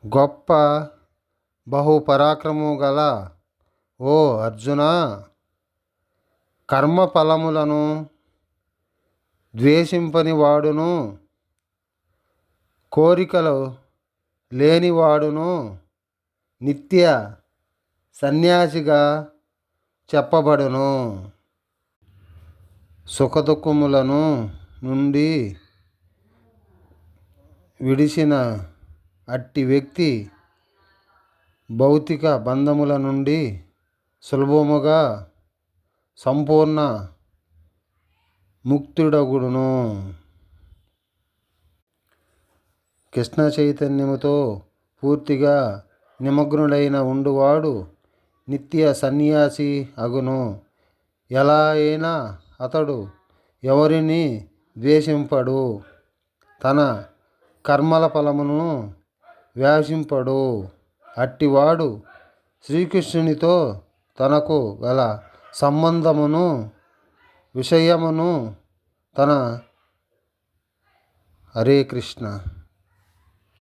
గొప్ప బహుపరాక్రమము గల ఓ అర్జున, కర్మఫలములను ద్వేషింపని వాడును, కోరికలు లేనివాడును నిత్య సన్యాసిగా చెప్పబడును. సుఖదుఖములను నుండి విడిసిన అట్టి వ్యక్తి భౌతిక బంధముల నుండి సులభముగా సంపూర్ణ ముక్తుడగుడును. కృష్ణ చైతన్యముతో పూర్తిగా నిమగ్నుడైన ఉండువాడు నిత్య సన్యాసి అగును. ఎలా అయినా అతడు ఎవరిని ద్వేషింపడు, తన కర్మల ఫలమును వ్యాసింపడు. అట్టివాడు శ్రీకృష్ణునితో తనకు గల సంబంధమును విషయమును తన హరే కృష్ణ.